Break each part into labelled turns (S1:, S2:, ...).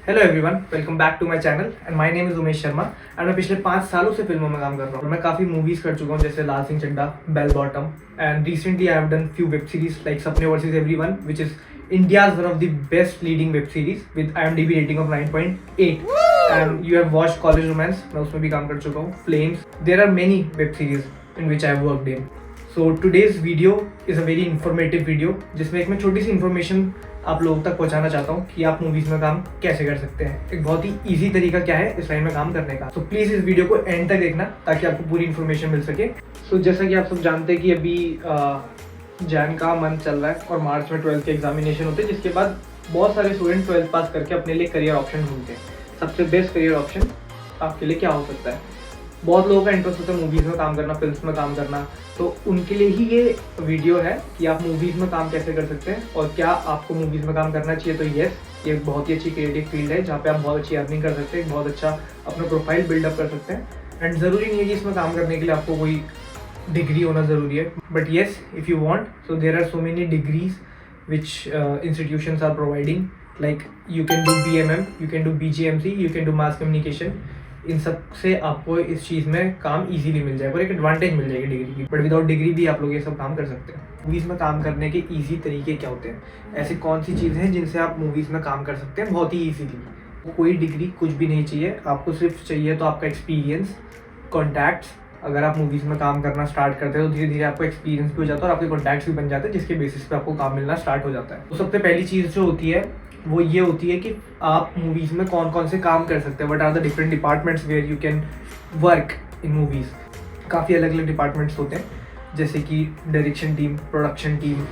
S1: Hello everyone, welcome back to my channel and my name is Umesh Sharma and मैं पिछले 5 सालों से फिल्मों में काम कर रहा हूँ। मैं काफ़ी मूवीज़ कर चुका हूँ जैसे Lal Singh Chaddha, bell bottom and recently I have done few web series like Sapne versus everyone which is India's one of the best leading web series with IMDb rating of 9.8 and you have watched college romance, मैं उसमें भी काम कर चुका हूँ। Flames, there are many web series in which I have worked in. So today's video is a very informative video जिसमें एक मैं छोटी सी इन्फॉर्मेशन आप लोगों तक पहुंचाना चाहता हूँ कि आप मूवीज में काम कैसे कर सकते हैं। एक बहुत ही इजी तरीका क्या है इस लाइन में काम करने का। तो प्लीज इस वीडियो को एंड तक देखना ताकि आपको पूरी इन्फॉर्मेशन मिल सके। तो जैसा कि आप सब जानते हैं कि अभी जैन का मंथ चल रहा है और मार्च में 12th के एग्जामिनेशन होते हैं, जिसके बाद बहुत सारे स्टूडेंट 12th पास करके अपने लिए करियर ऑप्शन ढूंढते हैं। सबसे बेस्ट करियर ऑप्शन आपके लिए क्या हो सकता है? बहुत लोगों का इंटरेस्ट होता है मूवीज़ में काम करना, फिल्म्स में काम करना, तो उनके लिए ही ये वीडियो है कि आप मूवीज़ में काम कैसे कर सकते हैं और क्या आपको मूवीज़ में काम करना चाहिए। तो येस, ये बहुत ही अच्छी क्रिएटिव फील्ड है जहाँ पे आप बहुत अच्छी अर्निंग कर सकते हैं, बहुत अच्छा अपना प्रोफाइल बिल्डअप कर सकते हैं। एंड ज़रूरी नहीं है कि इसमें काम करने के लिए आपको कोई डिग्री होना ज़रूरी है, but yes if you want so there are so many degrees which institutions are providing, like you can do BMM, you can do BGMC, you can do mass communication। इन सब से आपको इस चीज़ में काम इजीली मिल जाएगा और एक एडवांटेज मिल जाएगी डिग्री की। बट विदाउट डिग्री भी आप लोग ये सब काम कर सकते हैं। मूवीज़ में काम करने के इजी तरीके क्या होते हैं? ऐसी कौन सी चीज़ें हैं जिनसे आप मूवीज़ में काम कर सकते हैं बहुत ही ईजीली? कोई डिग्री कुछ भी नहीं चाहिए, आपको सिर्फ चाहिए तो आपका एक्सपीरियंस, कॉन्टैक्ट्स। अगर आप मूवीज़ में काम करना स्टार्ट करते हैं तो धीरे धीरे आपको एक्सपीरियंस भी हो जाता है और आपके कॉन्टैक्ट्स भी बन जाते हैं, जिसके बेसिस पे आपको काम मिलना स्टार्ट हो जाता है। तो सबसे पहली चीज़ जो होती है वो ये होती है कि आप मूवीज़ में कौन कौन से काम कर सकते हैं। What are the different departments where you can work in movies. काफ़ी अलग अलग डिपार्टमेंट्स होते हैं जैसे कि direction team, production team,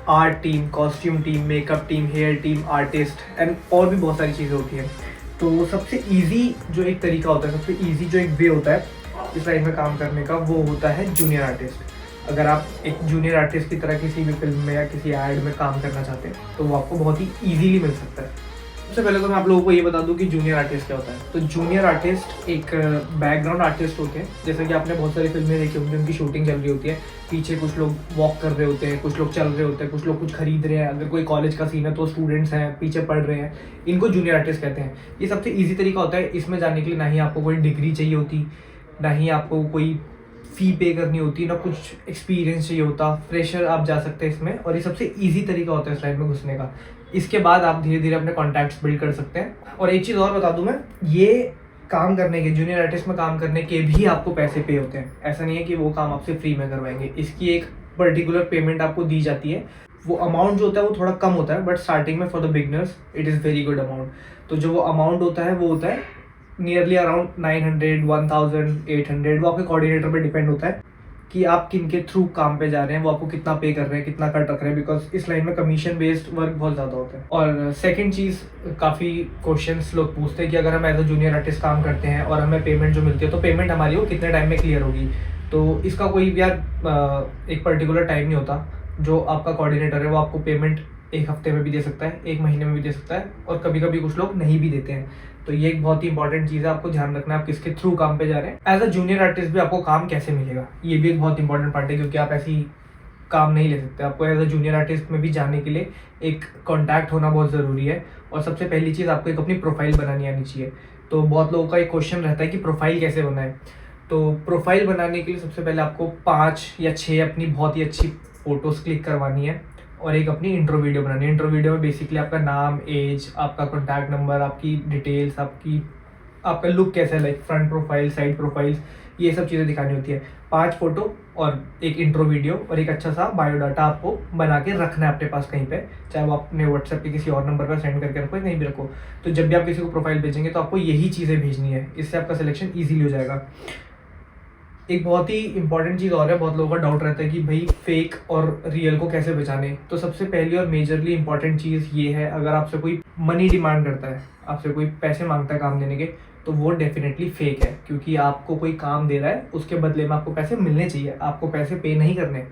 S1: art team, costume team, makeup team, hair team, artist and और भी बहुत सारी चीज़ें होती हैं। तो सबसे ईजी जो एक तरीका होता है, सबसे ईजी जो एक वे होता है इस लाइन में काम करने का, वो होता है जूनियर आर्टिस्ट। अगर आप एक जूनियर आर्टिस्ट की तरह किसी भी फिल्म में या किसी एड में काम करना चाहते हैं तो वो आपको बहुत ही ईजीली मिल सकता है। सबसे पहले तो मैं आप लोगों को ये बता दूं कि जूनियर आर्टिस्ट क्या होता है। तो जूनियर आर्टिस्ट एक बैकग्राउंड आर्टिस्ट होते हैं। जैसे कि आपने बहुत सारी फिल्में देखी होंगी, उनकी शूटिंग चल रही होती है, पीछे कुछ लोग वॉक कर रहे होते हैं, कुछ लोग चल रहे होते हैं, कुछ लोग कुछ खरीद रहे हैं। अगर कोई कॉलेज का सीन है तो स्टूडेंट्स हैं पीछे पढ़ रहे हैं, इनको जूनियर आर्टिस्ट कहते हैं। ये सबसे ईजी तरीका होता है। इसमें जाने के लिए ना ही आपको कोई डिग्री चाहिए होती, ना ही आपको कोई फ़ी पे करनी होती, ना कुछ एक्सपीरियंस चाहिए होता। फ्रेशर आप जा सकते हैं इसमें और ये सबसे इजी तरीका होता है इस लाइन में घुसने का। इसके बाद आप धीरे धीरे अपने कॉन्टैक्ट्स बिल्ड कर सकते हैं। और एक चीज़ और बता दूं मैं, ये काम करने के, जूनियर आर्टिस्ट में काम करने के भी आपको पैसे पे होते हैं। ऐसा नहीं है कि वो काम आपसे फ्री में करवाएंगे। इसकी एक पर्टिकुलर पेमेंट आपको दी जाती है। वो अमाउंट जो होता है वो थोड़ा कम होता है, बट स्टार्टिंग में for the beginners it is very good amount. तो जो वो अमाउंट होता है वो होता है नियरली अराउंड 900, 1800। वो आपके कोऑर्डिनेटर पे डिपेंड होता है कि आप किन के थ्रू काम पे जा रहे हैं, वो आपको कितना पे कर रहे हैं, कितना कट रख रहे हैं, बिकॉज इस लाइन में कमीशन बेस्ड वर्क बहुत ज़्यादा होता है। और सेकंड चीज़, काफ़ी क्वेश्चंस लोग पूछते हैं कि अगर हम एज अ जूनियर आर्टिस्ट काम करते हैं और हमें पेमेंट जो मिलती है तो पेमेंट हमारी वो कितने टाइम में क्लियर होगी। तो इसका कोई भी यार एक पर्टिकुलर टाइम नहीं होता। जो आपका कोऑर्डिनेटर है वो आपको पेमेंट एक हफ्ते में भी दे सकता है, एक महीने में भी दे सकता है, और कभी कभी कुछ लोग नहीं भी देते हैं। तो ये एक बहुत ही इंपॉर्टेंट चीज़ है, आपको ध्यान रखना है आप किसके थ्रू काम पे जा रहे हैं। एज अ जूनियर आर्टिस्ट भी आपको काम कैसे मिलेगा, ये भी एक बहुत इंपॉर्टेंट पार्ट है, क्योंकि आप ऐसी काम नहीं ले सकते। आपको एज अ जूनियर आर्टिस्ट में भी जाने के लिए एक कॉन्टैक्ट होना बहुत ज़रूरी है। और सबसे पहली चीज़, आपको एक अपनी प्रोफाइल बनानी आनी चाहिए। तो बहुत लोगों का एक क्वेश्चन रहता है कि प्रोफाइल कैसे बनाए। तो प्रोफाइल बनाने के लिए सबसे पहले आपको 5 या 6 अपनी बहुत ही अच्छी फ़ोटोज़ क्लिक करवानी है और एक अपनी इंट्रो वीडियो बनानी है। इंट्रो वीडियो में बेसिकली आपका नाम, एज, आपका कॉन्टैक्ट नंबर, आपकी डिटेल्स, आपका लुक कैसा है, like front profile, side profiles, ये सब चीज़ें दिखानी होती है। 5 फोटो और एक इंट्रो वीडियो और एक अच्छा सा बायोडाटा आपको बना के रखना है अपने पास कहीं पे, चाहे वो अपने व्हाट्सएप के किसी और नंबर पर सेंड करके रखो, कहीं भी रखो। तो जब भी आप किसी को प्रोफाइल भेजेंगे तो आपको यही चीज़ें भेजनी है, इससे आपका सिलेक्शन ईजिली हो जाएगा। एक बहुत ही इंपॉर्टेंट चीज़ और है, बहुत लोगों का डाउट रहता है कि भाई फेक और रियल को कैसे पहचाने। तो सबसे पहली और मेजरली इंपॉर्टेंट चीज़ ये है, अगर आपसे कोई मनी डिमांड करता है, आपसे कोई पैसे मांगता है काम देने के, तो वो डेफिनेटली फेक है, क्योंकि आपको कोई काम दे रहा है, उसके बदले में आपको पैसे मिलने चाहिए, आपको पैसे पे नहीं करने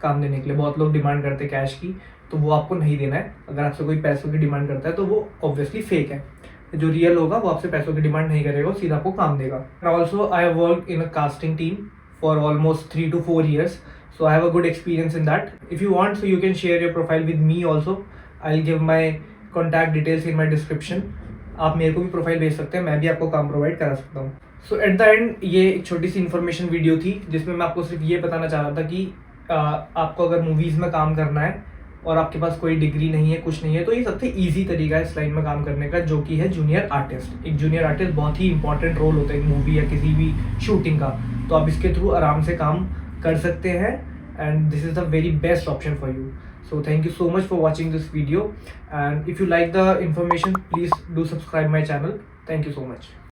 S1: काम देने के लिए। बहुत लोग डिमांड करते हैं कैश की, तो वो आपको नहीं देना है। अगर आपसे कोई पैसों की डिमांड करता है तो वो ऑब्वियसली फेक है। जो रियल होगा वो आपसे पैसों की डिमांड नहीं करेगा, सीधा आपको काम देगा। Also I have worked in a casting team for almost 3 to 4 years, so I have a good experience in that. If you want, so you can share your profile with me also. I'll give my contact details in my description. आप मेरे को भी profile भेज सकते हैं, मैं भी आपको काम प्रोवाइड करा सकता हूँ। सो एट द एंड ये एक छोटी सी इन्फॉर्मेशन वीडियो थी जिसमें मैं आपको सिर्फ ये बताना चाह रहा था कि आपको अगर मूवीज़ में काम करना है और आपके पास कोई डिग्री नहीं है, कुछ नहीं है, तो ये सबसे ईजी तरीका है इस लाइन में काम करने का, जो कि है जूनियर आर्टिस्ट। एक जूनियर आर्टिस्ट बहुत ही इंपॉर्टेंट रोल होता है एक मूवी या किसी भी शूटिंग का, तो आप इसके थ्रू आराम से काम कर सकते हैं and this is the very best option for you. So thank you so much for watching this video, and if you like the information, please do subscribe my channel. Thank you so much.